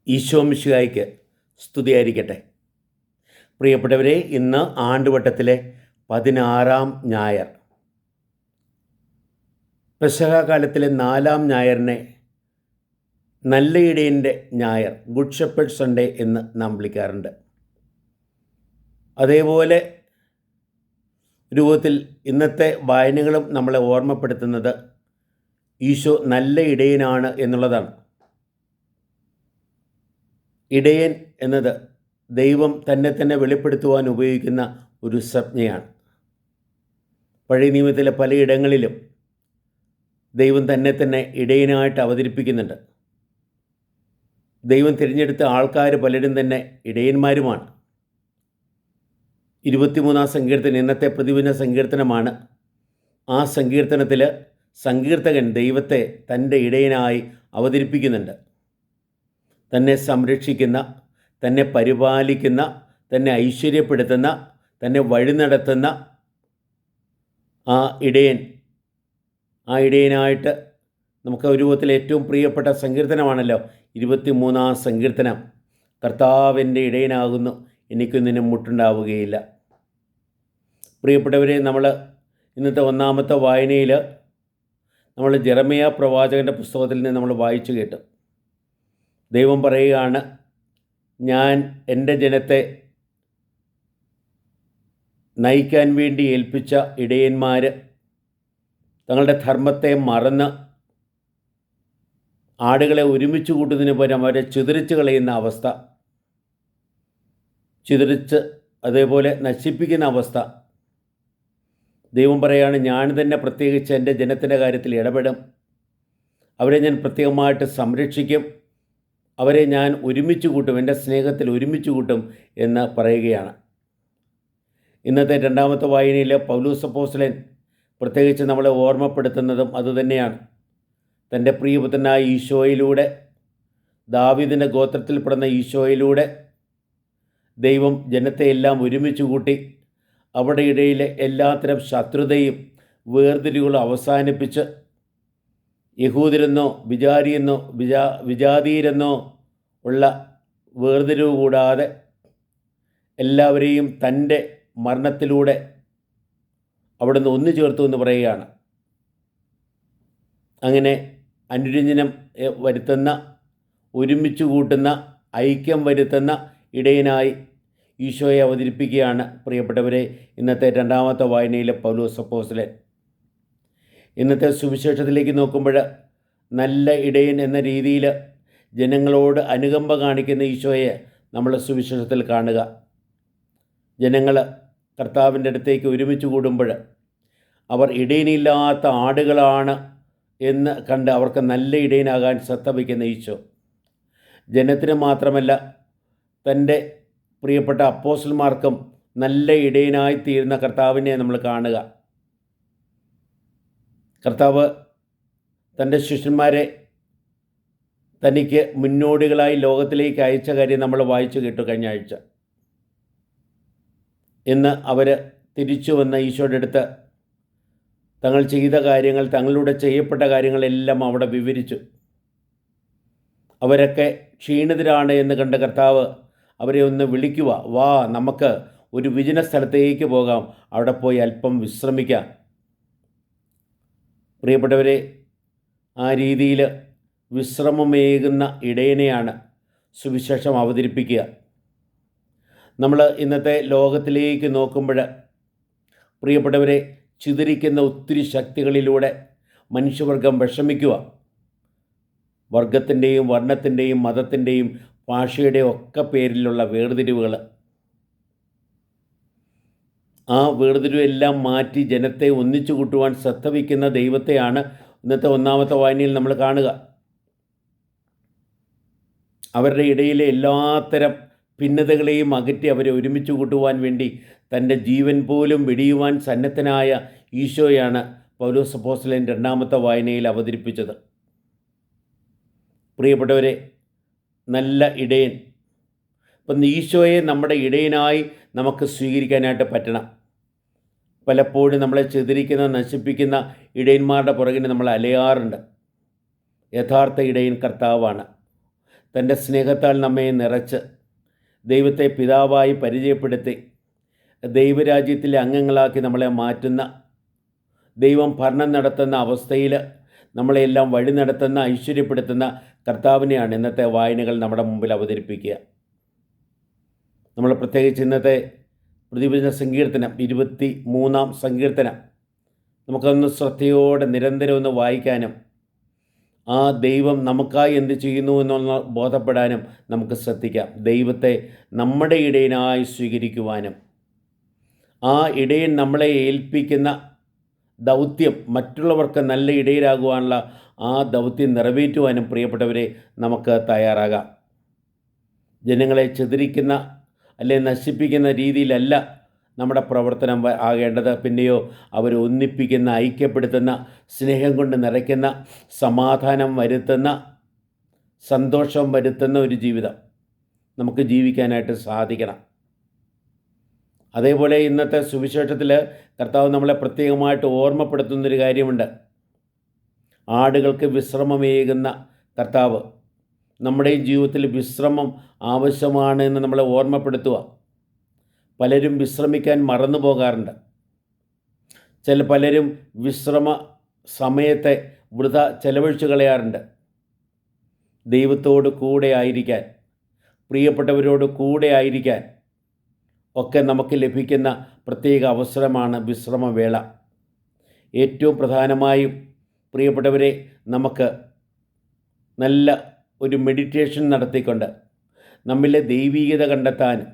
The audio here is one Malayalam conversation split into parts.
ഈശോ മിശിഹായ്ക്ക് സ്തുതിയായിരിക്കട്ടെ. പ്രിയപ്പെട്ടവരെ, ഇന്ന് ആണ്ടുവട്ടത്തിലെ 16-ാം ഞായർ, പെസഹ കാലത്തിലെ 4-ാം ഞായറിനെ നല്ല ഇടയൻ്റെ ഞായർ, ഗുഡ് ഷെപ്പേർഡ് സൺഡേ എന്ന് നാം വിളിക്കാറുണ്ട്. അതേപോലെ രൂപത്തിൽ ഇന്നത്തെ വായനകളും നമ്മളെ ഓർമ്മപ്പെടുത്തുന്നത് ഈശോ നല്ല ഇടയനാണ് എന്നുള്ളതാണ്. ഇടയൻ എന്നത് ദൈവം തന്നെ വെളിപ്പെടുത്തുവാൻ ഉപയോഗിക്കുന്ന ഒരു സംജ്ഞയാണ്. പഴയ നിയമത്തിലെ പലയിടങ്ങളിലും ദൈവം തന്നെ ഇടയനായിട്ട് അവതരിപ്പിക്കുന്നുണ്ട്. ദൈവം തിരഞ്ഞെടുത്ത ആൾക്കാർ പലരും തന്നെ ഇടയന്മാരുമാണ്. 23-ാം സങ്കീർത്തനം ഇന്നത്തെ പ്രതിദിന സങ്കീർത്തനമാണ്. ആ സങ്കീർത്തനത്തിൽ സങ്കീർത്തകൻ ദൈവത്തെ തൻ്റെ ഇടയനായി അവതരിപ്പിക്കുന്നുണ്ട്. തന്നെ സംരക്ഷിക്കുന്ന, തന്നെ പരിപാലിക്കുന്ന, തന്നെ ഐശ്വര്യപ്പെടുത്തുന്ന, തന്നെ വഴി നടത്തുന്ന ആ ഇടയനായിട്ട് നമുക്ക് ഒരു രൂപത്തിൽ ഏറ്റവും പ്രിയപ്പെട്ട സങ്കീർത്തനമാണല്ലോ 23-ാം സങ്കീർത്തനം. കർത്താവിൻ്റെ ഇടയനാകുന്നു, എനിക്കൊന്നിനും മുട്ടുണ്ടാവുകയില്ല. പ്രിയപ്പെട്ടവരെ, നമ്മൾ ഇന്നത്തെ ഒന്നാമത്തെ വായനയിൽ നമ്മൾ ജെറമ്യാ പ്രവാചകൻ്റെ പുസ്തകത്തിൽ നിന്ന് നമ്മൾ വായിച്ചു കേട്ടു. ദൈവം പറയുകയാണ്, ഞാൻ എൻ്റെ ജനത്തെ നയിക്കാൻ വേണ്ടി ഏൽപ്പിച്ച ഇടയന്മാർ തങ്ങളുടെ ധർമ്മത്തെ മറന്ന് ആടുകളെ ഒരുമിച്ച് കൂട്ടുന്നതിന് പകരം അവരെ ചിതറിച്ച് കളയുന്ന അവസ്ഥ, ചിതറിച്ച് അതേപോലെ നശിപ്പിക്കുന്ന അവസ്ഥ. ദൈവം പറയുകയാണ്, ഞാൻ തന്നെ പ്രത്യേകിച്ച് എൻ്റെ ജനത്തിൻ്റെ കാര്യത്തിൽ ഇടപെടും, അവരെ ഞാൻ പ്രത്യേകമായിട്ട് സംരക്ഷിക്കും, അവരെ ഞാൻ ഒരുമിച്ച് കൂട്ടും, എൻ്റെ സ്നേഹത്തിൽ ഒരുമിച്ച് കൂട്ടും എന്ന് പറയുകയാണ്. ഇന്നത്തെ രണ്ടാമത്തെ വായനയിൽ പൗലോസ് അപ്പോസ്തലൻ പ്രത്യേകിച്ച് നമ്മളെ ഓർമ്മപ്പെടുത്തുന്നതും അതുതന്നെയാണ്. തൻ്റെ പ്രിയപുത്രനായ ഈശോയിലൂടെ, ദാവീദിൻ്റെ ഗോത്രത്തിൽപ്പെടുന്ന ഈശോയിലൂടെ ദൈവം ജനത്തെ എല്ലാം ഒരുമിച്ച് കൂട്ടി അവിടെ ഇടയിലെ എല്ലാത്തരം ശത്രുതയും വേർതിരിവുകളും അവസാനിപ്പിച്ച് യഹൂദരെന്നോ വിജാതീരെന്നോ ഉള്ള വേർതിരിവ് കൂടാതെ എല്ലാവരെയും തൻ്റെ മരണത്തിലൂടെ അവിടുന്ന് ഒന്നു ചേർത്തു എന്ന് പറയുകയാണ്. അങ്ങനെ അനുരഞ്ജനം വരുത്തുന്ന, ഒരുമിച്ച് കൂട്ടുന്ന, ഐക്യം വരുത്തുന്ന ഇടയനായി ഈശോയെ അവതരിപ്പിക്കുകയാണ് പ്രിയപ്പെട്ടവരെ ഇന്നത്തെ രണ്ടാമത്തെ വായനയിലെ പൗലോസ് അപ്പോസ്തലൻ. ഇന്നത്തെ സുവിശേഷത്തിലേക്ക് നോക്കുമ്പോൾ നല്ല ഇടയൻ എന്ന രീതിയിൽ ജനങ്ങളോട് അനുകമ്പ കാണിക്കുന്ന ഈശോയെ നമ്മൾ സുവിശേഷത്തിൽ കാണുക. ജനങ്ങൾ കർത്താവിൻ്റെ അടുത്തേക്ക് ഒരുമിച്ച് കൂടുമ്പോൾ അവർ ഇടയനില്ലാത്ത ആടുകളാണ് എന്ന് കണ്ട് അവർക്ക് നല്ല ഇടയനാകാൻ ശ്രദ്ധ വയ്ക്കുന്ന ഈശോ ജനത്തിന് മാത്രമല്ല തൻ്റെ പ്രിയപ്പെട്ട അപ്പോസ്തലന്മാർക്കും നല്ല ഇടയനായി തീരുന്ന കർത്താവിനെ നമ്മൾ കാണുക. കർത്താവ് തൻ്റെ ശിഷ്യന്മാരെ തനിക്ക് മുന്നോടികളായി ലോകത്തിലേക്ക് അയച്ച കാര്യം നമ്മൾ വായിച്ചു കേട്ടു കഴിഞ്ഞ ആഴ്ച. ഇന്ന് അവർ തിരിച്ചു വന്ന ഈശോയുടെ അടുത്ത് തങ്ങൾ ചെയ്ത കാര്യങ്ങൾ, തങ്ങളിലൂടെ ചെയ്യപ്പെട്ട കാര്യങ്ങളെല്ലാം അവിടെ വിവരിച്ചു. അവരൊക്കെ ക്ഷീണിതരാണ് എന്ന് കണ്ട കർത്താവ് അവരെ ഒന്ന് വിളിക്കുക, വാ നമുക്ക് ഒരു വിജന സ്ഥലത്തേക്ക് പോകാം, അവിടെ പോയി അല്പം വിശ്രമിക്കാം. പ്രിയപ്പെട്ടവരെ, ആ രീതിയിൽ വിശ്രമമേകുന്ന ഇടയനെയാണ് സുവിശേഷം അവതരിപ്പിക്കുക. നമ്മൾ ഇന്നത്തെ ലോകത്തിലേക്ക് നോക്കുമ്പോൾ പ്രിയപ്പെട്ടവരെ, ചിതറിക്കുന്ന ഒത്തിരി ശക്തികളിലൂടെ മനുഷ്യവർഗം വിഷമിക്കുക. വർഗത്തിൻ്റെയും വർണ്ണത്തിൻ്റെയും മതത്തിൻ്റെയും ഭാഷയുടെയും ഒക്കെ പേരിലുള്ള വേർതിരിവുകൾ, ആ വേർതിരിവെല്ലാം മാറ്റി ജനത്തെ ഒന്നിച്ചു കൂട്ടുവാൻ ശ്രദ്ധ വയ്ക്കുന്ന ദൈവത്തെയാണ് ഇന്നത്തെ ഒന്നാമത്തെ വായനയിൽ നമ്മൾ കാണുക. അവരുടെ ഇടയിലെ എല്ലാത്തരം ഭിന്നതകളെയും അകറ്റി അവരെ ഒരുമിച്ച് കൂട്ടുവാൻ വേണ്ടി തൻ്റെ ജീവൻ പോലും വെടിയുവാൻ സന്നദ്ധനായ ഈശോയാണ് പൗലോസ് അപ്പോസ്തലൻ രണ്ടാമത്തെ വായനയിൽ അവതരിപ്പിച്ചത്. പ്രിയപ്പെട്ടവരെ, നല്ല ഇടയൻ, അപ്പം ഈശോയെ നമ്മുടെ ഇടയനായി നമുക്ക് സ്വീകരിക്കാനായിട്ട് പറ്റണം. പലപ്പോഴും നമ്മളെ ചിതറിക്കുന്ന, നശിപ്പിക്കുന്ന ഇടയന്മാരുടെ പുറകിന് നമ്മൾ അലയാറുണ്ട്. യഥാർത്ഥ ഇടയൻ കർത്താവാണ്. തൻ്റെ സ്നേഹത്താൽ നമ്മെ നിറച്ച് ദൈവത്തെ പിതാവായി പരിചയപ്പെടുത്തി ദൈവരാജ്യത്തിലെ അംഗങ്ങളാക്കി നമ്മളെ മാറ്റുന്ന, ദൈവം ഭരണം നടത്തുന്ന അവസ്ഥയിൽ നമ്മളെല്ലാം വഴി നടത്തുന്ന, ഐശ്വര്യപ്പെടുത്തുന്ന കർത്താവിനെയാണ് ഇന്നത്തെ വായനകൾ നമ്മുടെ മുമ്പിൽ അവതരിപ്പിക്കുക. നമ്മൾ പ്രത്യേകിച്ച് ഇന്നത്തെ പ്രതിവചന സങ്കീർത്തനം 23-ാം സങ്കീർത്തനം നമുക്കൊന്ന് ശ്രദ്ധയോടെ നിരന്തരം ഒന്ന് വായിക്കാനും ആ ദൈവം നമുക്കായി എന്ത് ചെയ്യുന്നു എന്നുള്ള ബോധപ്പെടാനും നമുക്ക് ശ്രദ്ധിക്കാം. ദൈവത്തെ നമ്മുടെ ഇടയനായി സ്വീകരിക്കുവാനും ആ ഇടയൻ നമ്മളെ ഏൽപ്പിക്കുന്ന ദൗത്യം മറ്റുള്ളവർക്ക് നല്ല ഇടയരാകുവാനുള്ള ആ ദൗത്യം നിറവേറ്റുവാനും പ്രിയപ്പെട്ടവരെ നമുക്ക് തയ്യാറാകാം. ജനങ്ങളെ ചിതറിക്കുന്ന അല്ലെ നശിപ്പിക്കുന്ന രീതിയിലല്ല നമ്മുടെ പ്രവർത്തനം ആകേണ്ടത്. പിന്നെയോ അവരെ ഒന്നിപ്പിക്കുന്ന, ഐക്യപ്പെടുത്തുന്ന, സ്നേഹം കൊണ്ട് നിറയ്ക്കുന്ന, സമാധാനം വരുത്തുന്ന, സന്തോഷം വരുത്തുന്ന ഒരു ജീവിതം നമുക്ക് ജീവിക്കാനായിട്ട് സാധിക്കണം. അതേപോലെ ഇന്നത്തെ സുവിശേഷത്തിൽ കർത്താവ് നമ്മളെ പ്രത്യേകമായിട്ട് ഓർമ്മപ്പെടുത്തുന്നൊരു കാര്യമുണ്ട്. ആടുകൾക്ക് വിശ്രമമേകുന്ന കർത്താവ് നമ്മുടെയും ജീവിതത്തിൽ വിശ്രമം ആവശ്യമാണ് എന്ന് നമ്മളെ ഓർമ്മപ്പെടുത്തുക. പലരും വിശ്രമിക്കാൻ മറന്നു പോകാറുണ്ട്. പലരും വിശ്രമ സമയത്തെ വൃഥ ചെലവഴിച്ചു കളയാറുണ്ട്. ദൈവത്തോട് കൂടെ ആയിരിക്കാൻ, പ്രിയപ്പെട്ടവരോട് കൂടെ ആയിരിക്കാൻ ഒക്കെ നമുക്ക് ലഭിക്കുന്ന പ്രത്യേക അവസരമാണ് വിശ്രമവേള. ഏറ്റവും പ്രധാനമായും പ്രിയപ്പെട്ടവരെ, നമുക്ക് നല്ല ഒരു മെഡിറ്റേഷൻ നടത്തിക്കൊണ്ട് നമ്മിലെ ദൈവീകത കണ്ടെത്താനും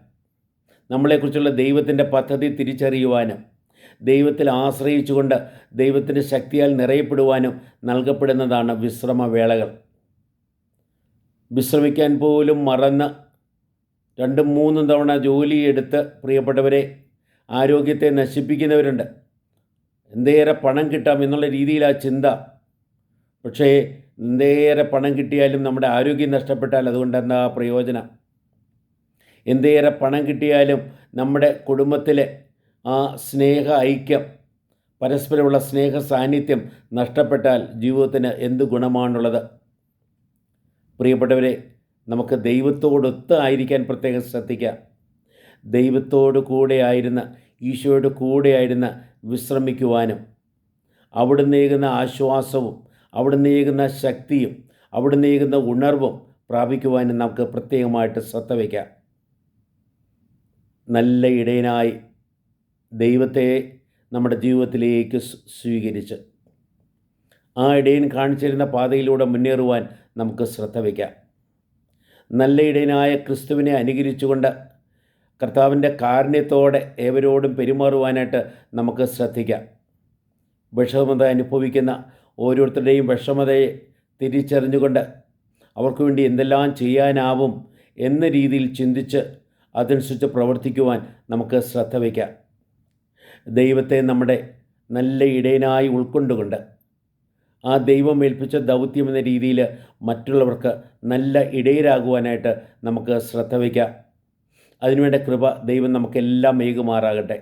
നമ്മളെക്കുറിച്ചുള്ള ദൈവത്തിൻ്റെ പദ്ധതി തിരിച്ചറിയുവാനും ദൈവത്തിൽ ആശ്രയിച്ചുകൊണ്ട് ദൈവത്തിൻ്റെ ശക്തിയാൽ നിറയപ്പെടുവാനും നൽകപ്പെടുന്നതാണ് വിശ്രമവേളകൾ. വിശ്രമിക്കാൻ പോലും മറന്ന് 2-3 തവണ ജോലിയെടുത്ത് പ്രിയപ്പെട്ടവരെ ആരോഗ്യത്തെ നശിപ്പിക്കുന്നവരുണ്ട്. എന്തേറെ പണം കിട്ടാം എന്നുള്ള രീതിയിലാ ചിന്ത. പക്ഷേ എന്തേറെ പണം കിട്ടിയാലും നമ്മുടെ ആരോഗ്യം നഷ്ടപ്പെട്ടാൽ അതുകൊണ്ട് എന്താ പ്രയോജനം? എന്തേറെ പണം കിട്ടിയാലും നമ്മുടെ കുടുംബത്തിലെ ആ സ്നേഹ ഐക്യം, പരസ്പരമുള്ള സ്നേഹ സാന്നിധ്യം നഷ്ടപ്പെട്ടാൽ ജീവിതത്തിന് എന്ത് ഗുണമാണുള്ളത്? പ്രിയപ്പെട്ടവരെ, നമുക്ക് ദൈവത്തോടൊത്ത് ആയിരിക്കാൻ പ്രത്യേകം ശ്രദ്ധിക്കാം. ദൈവത്തോട് കൂടെയായിരുന്ന, ഈശോയോട് കൂടെയായിരുന്ന വിശ്രമിക്കുവാനും അവിടുന്ന് ഏകുന്ന ആശ്വാസവും അവിടുന്ന് ഏകുന്ന ശക്തിയും അവിടുന്ന് ഏകുന്ന ഉണർവും പ്രാപിക്കുവാനും നമുക്ക് പ്രത്യേകമായിട്ട് ശ്രദ്ധ വയ്ക്കാം. നല്ല ഇടയനായി ദൈവത്തെ നമ്മുടെ ജീവിതത്തിലേക്ക് സ്വീകരിച്ച് ആ ഇടയൻ കാണിച്ചിരുന്ന പാതയിലൂടെ മുന്നേറുവാൻ നമുക്ക് ശ്രദ്ധ വയ്ക്കാം. നല്ല ഇടയനായ ക്രിസ്തുവിനെ അനുകരിച്ചുകൊണ്ട് കർത്താവിൻ്റെ കാരുണ്യത്തോടെ ഏവരോടും പെരുമാറുവാനായിട്ട് നമുക്ക് ശ്രദ്ധിക്കാം. വിഷമത അനുഭവിക്കുന്ന ഓരോരുത്തരുടെയും വിഷമതയെ തിരിച്ചറിഞ്ഞുകൊണ്ട് അവർക്ക് വേണ്ടി എന്തെല്ലാം ചെയ്യാനാവും എന്ന രീതിയിൽ ചിന്തിച്ച് അതനുസരിച്ച് പ്രവർത്തിക്കുവാൻ നമുക്ക് ശ്രദ്ധ വയ്ക്കാം. ദൈവത്തെ നമ്മുടെ നല്ല ഇടയനായി ഉൾക്കൊണ്ടുകൊണ്ട് ആ ദൈവം ഏൽപ്പിച്ച ദൗത്യം എന്ന രീതിയിൽ മറ്റുള്ളവർക്ക് നല്ല ഇടയരാകുവാനായിട്ട് നമുക്ക് ശ്രദ്ധ വയ്ക്കാം. അതിനുവേണ്ട കൃപ ദൈവം നമുക്കെല്ലാം ഏകുമാറാകട്ടെ.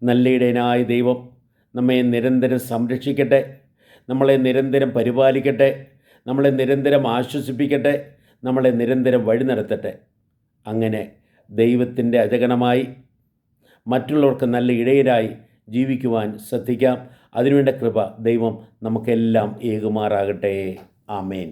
നല്ല ഇടയനായ ദൈവം നമ്മെ നിരന്തരം സംരക്ഷിക്കട്ടെ, നമ്മളെ നിരന്തരം പരിപാലിക്കട്ടെ, നമ്മളെ നിരന്തരം ആശ്വസിപ്പിക്കട്ടെ, നമ്മളെ നിരന്തരം വഴി നടത്തട്ടെ. അങ്ങനെ ദൈവത്തിൻ്റെ അജഗണമായി മറ്റുള്ളവർക്ക് നല്ല ഇടയരായി ജീവിക്കുവാൻ ശ്രദ്ധിക്കാം. അതിനുവേണ്ട കൃപ ദൈവം നമുക്കെല്ലാം ഏകുമാറാകട്ടെ. ആമേൻ.